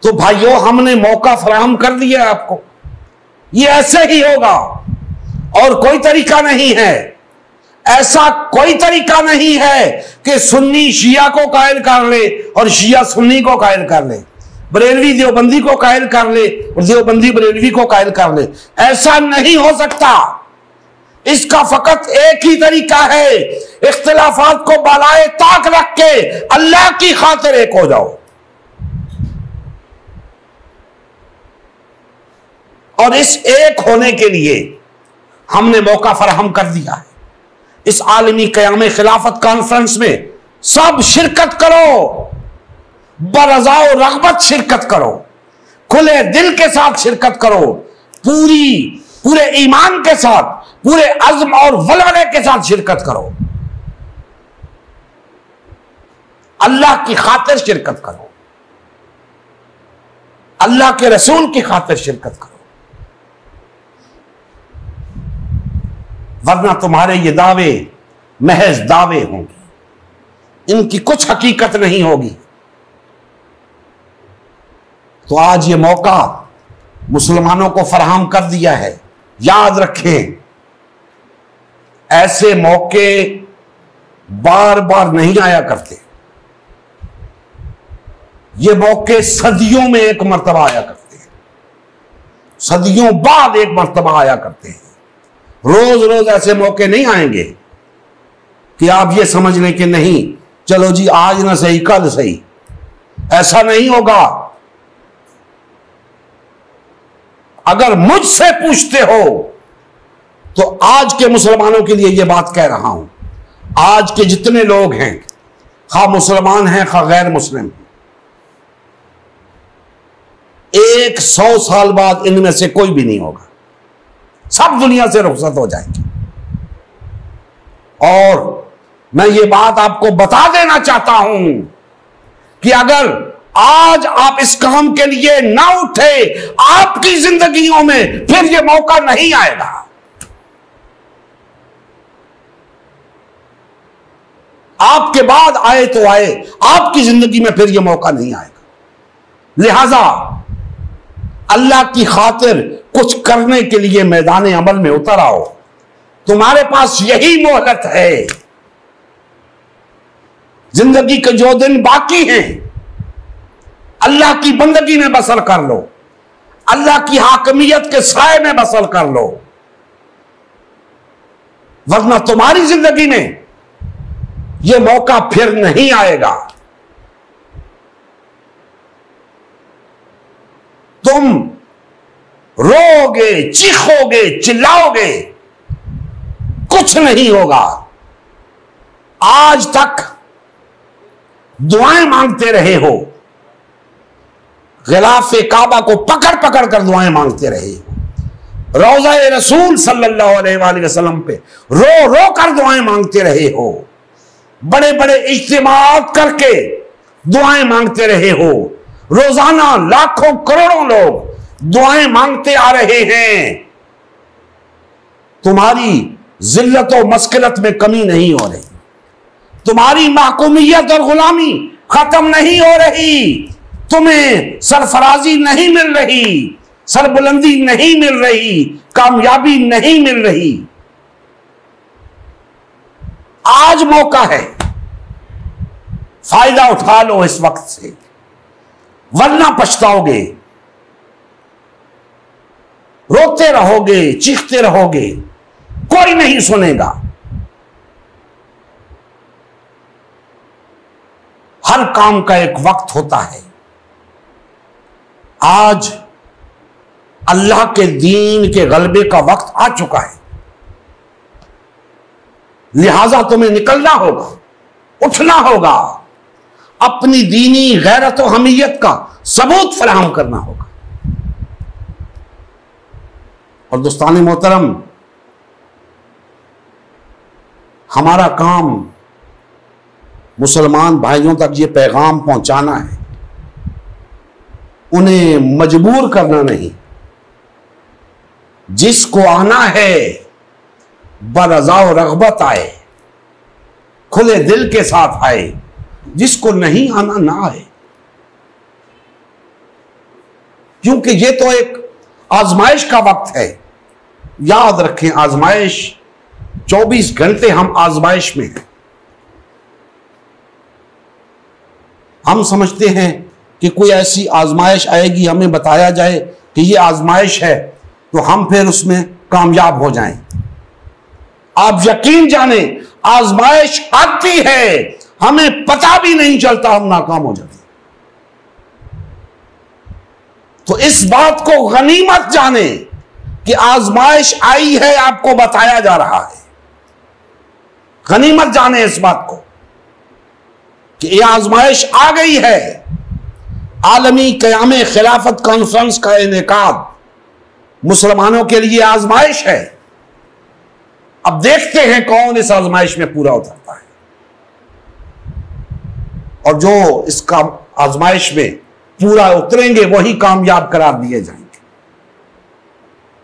तो भाइयों हमने मौका फराहम कर दिया आपको, ये ऐसे ही होगा और कोई तरीका नहीं है। ऐसा कोई तरीका नहीं है कि सुन्नी शिया को कायल कर ले और शिया सुन्नी को कायल कर ले, बरेलवी देवबंदी को कायल कर ले और देवबंदी बरेलवी को कायल कर ले। ऐसा नहीं हो सकता। इसका फकत एक ही तरीका है, इख्तिलाफात को बालाए ताक रख के अल्लाह की खातिर एक हो जाओ। और इस एक होने के लिए हमने मौका फराहम कर दिया है। इस आलमी क़याम खिलाफत कॉन्फ्रेंस में सब शिरकत करो, बरज़ाओ रग़बत शिरकत करो, खुले दिल के साथ शिरकत करो, पूरे ईमान के साथ, पूरे अज़्म और वलवले के साथ शिरकत करो। अल्लाह की खातिर शिरकत करो, अल्लाह के रसूल की खातिर शिरकत करो, वरना तुम्हारे ये दावे महज दावे होंगे, इनकी कुछ हकीकत नहीं होगी। तो आज ये मौका मुसलमानों को फराहम कर दिया है। याद रखें, ऐसे मौके बार बार नहीं आया करते। ये मौके सदियों में एक मर्तबा आया करते हैं, सदियों बाद एक मर्तबा आया करते हैं। रोज रोज ऐसे मौके नहीं आएंगे कि आप ये समझ लें कि नहीं चलो जी आज ना सही कल सही, ऐसा नहीं होगा। अगर मुझसे पूछते हो तो आज के मुसलमानों के लिए यह बात कह रहा हूं, आज के जितने लोग हैं, खा मुसलमान हैं खा गैर मुस्लिम, 100 साल बाद इनमें से कोई भी नहीं होगा, सब दुनिया से रुखसत हो जाएंगे। और मैं ये बात आपको बता देना चाहता हूं कि अगर आज आप इस काम के लिए ना उठे, आपकी जिंदगियों में फिर ये मौका नहीं आएगा। आपके बाद आए तो आए, आपकी जिंदगी में फिर ये मौका नहीं आएगा। लिहाजा अल्लाह की खातिर कुछ करने के लिए मैदान अमल में उतर आओ। तुम्हारे पास यही मोहलत है। जिंदगी के जो दिन बाकी हैं अल्लाह की बंदगी में बसर कर लो, अल्लाह की हाकमियत के साए में बसर कर लो, वरना तुम्हारी जिंदगी में यह मौका फिर नहीं आएगा। तुम रोओगे, चीखोगे, चिल्लाओगे, कुछ नहीं होगा। आज तक दुआएं मांगते रहे हो, गिलाफे काबा को पकड़ पकड़ कर दुआएं मांगते रहे हो, रोज़ा रसूल सल्लल्लाहु अलैहि वसल्लम पे रो रो कर दुआएं मांगते रहे हो, बड़े बड़े इज्तिमात करके दुआएं मांगते रहे हो। रोजाना लाखों करोड़ों लोग दुआएं मांगते आ रहे हैं। तुम्हारी जिल्लत और मस्किलत में कमी नहीं हो रही, तुम्हारी महकूमियत और गुलामी खत्म नहीं हो रही, तुम्हें सरफराजी नहीं मिल रही, सरबुलंदी नहीं मिल रही, कामयाबी नहीं मिल रही। आज मौका है, फायदा उठा लो इस वक्त से, वरना पछताओगे, रोते रहोगे, चीखते रहोगे, कोई नहीं सुनेगा। हर काम का एक वक्त होता है। आज अल्लाह के दीन के गलबे का वक्त आ चुका है, लिहाजा तुम्हें निकलना होगा, उठना होगा, अपनी दीनी गैरत और हमीयत का सबूत फराहम करना होगा। और दोस्तान मोहतरम, हमारा काम मुसलमान भाइयों तक ये पैगाम पहुंचाना है, उन्हें मजबूर करना नहीं, जिसको आना है बरज़ा व रग़बत आए, खुले दिल के साथ आए, जिसको नहीं आना ना आए। क्योंकि ये तो एक आजमाइश का वक्त है। याद रखें, आजमाइश 24 घंटे हम आजमाइश में हैं। हम समझते हैं कि कोई ऐसी आजमाइश आएगी, हमें बताया जाए कि ये आजमाइश है, तो हम फिर उसमें कामयाब हो जाएं। आप यकीन जाने, आजमाइश आती है, हमें पता भी नहीं चलता, हम नाकाम हो जाते। तो इस बात को गनीमत जाने कि आजमाइश आई है, आपको बताया जा रहा है। गनीमत जाने इस बात को कि यह आजमाइश आ गई है। आलमी क़याम खिलाफत कॉन्फ्रेंस का इनेकाद मुसलमानों के लिए आजमाइश है। अब देखते हैं कौन इस आजमाइश में पूरा उतरता है, और जो इसका आजमाइश में पूरा उतरेंगे वही कामयाब करार दिए जाएंगे।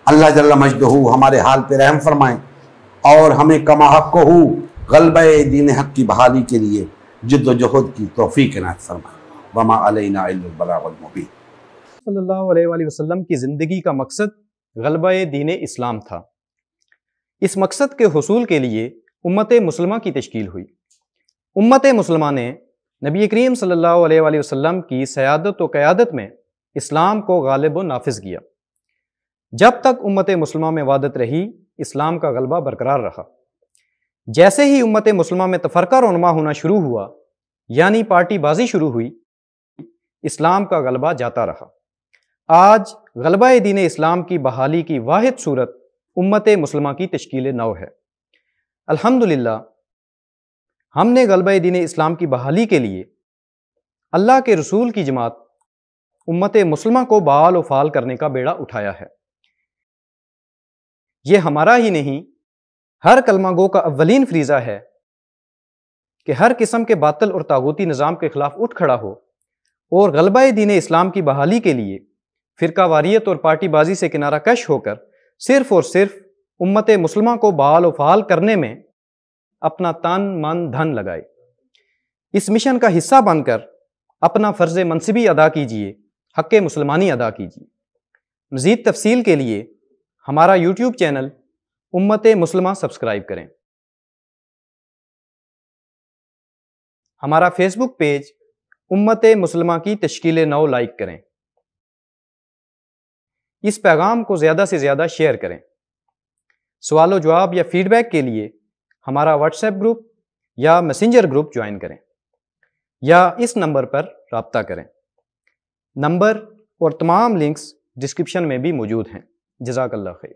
अल्लाह जल्ला मजदहू हमारे हाल पे रहम फरमाए और हमें कमा हक़्क़हू ग़लबे दीन हक़ की बहाली के लिए जिद्दोजहद की तौफीक इनायत फरमाए। वमा अलैना इल्लल बलागुल मुबीन। सल्लल्लाहु अलैहि वसल्लम की ज़िंदगी का मकसद ग़लबे दीन इस्लाम था। इस मकसद के हुसूल के लिए उम्मत मुस्लिमा की तश्कील हुई। उम्मत मुस्लिमा ने नबी करीम सल्लल्लाहु अलैहि वसल्लम की सयादत व क़यादत में इस्लाम को गालिब व नाफिज़ किया। जब तक उम्मत मुस्लिमा में वादत रही, इस्लाम का गलबा बरकरार रहा। जैसे ही उम्मत मुस्लिमा में तफरका रोनमा होना शुरू हुआ, यानी पार्टीबाजी शुरू हुई, इस्लाम का गलबा जाता रहा। आज गलबा दीन इस्लाम की बहाली की वाहिद सूरत उम्मत मुस्लिमा की तश्कील नौ है। अल्हम्दुलिल्लाह, हमने गलबा दीन इस्लाम की बहाली के लिए अल्लाह के रसूल की जमात उम्मत मुस्लिमा को बाल व फाल करने का बेड़ा उठाया है। यह हमारा ही नहीं, हर कलमा गो का अव्वलीन फरीज़ा है कि हर किस्म के बातिल और तागूती निज़ाम के खिलाफ उठ खड़ा हो और गलबा दीन इस्लाम की बहाली के लिए फ़िरकावारियत और पार्टीबाजी से किनारा कश होकर सिर्फ़ और सिर्फ उम्मत मुस्लिमा को बाल व फाल करने में अपना तन मन धन लगाए। इस मिशन का हिस्सा बनकर अपना फ़र्ज़ मनसिबी अदा कीजिए, हक़ मुसलमानी अदा कीजिए। मज़ीद तफ़सील के लिए हमारा यूट्यूब चैनल उम्मत मुस्लिमा सब्सक्राइब करें। हमारा फेसबुक पेज उम्मत मुस्लिमा की तश्कील नौ लाइक करें। इस पैगाम को ज़्यादा से ज़्यादा शेयर करें। सवाल व जवाब या फीडबैक के लिए हमारा व्हाट्सएप ग्रुप या मैसेंजर ग्रुप ज्वाइन करें या इस नंबर पर रब्ता करें। नंबर और तमाम लिंक्स डिस्क्रिप्शन में भी मौजूद हैं। जज़ाकल्लाह खैर।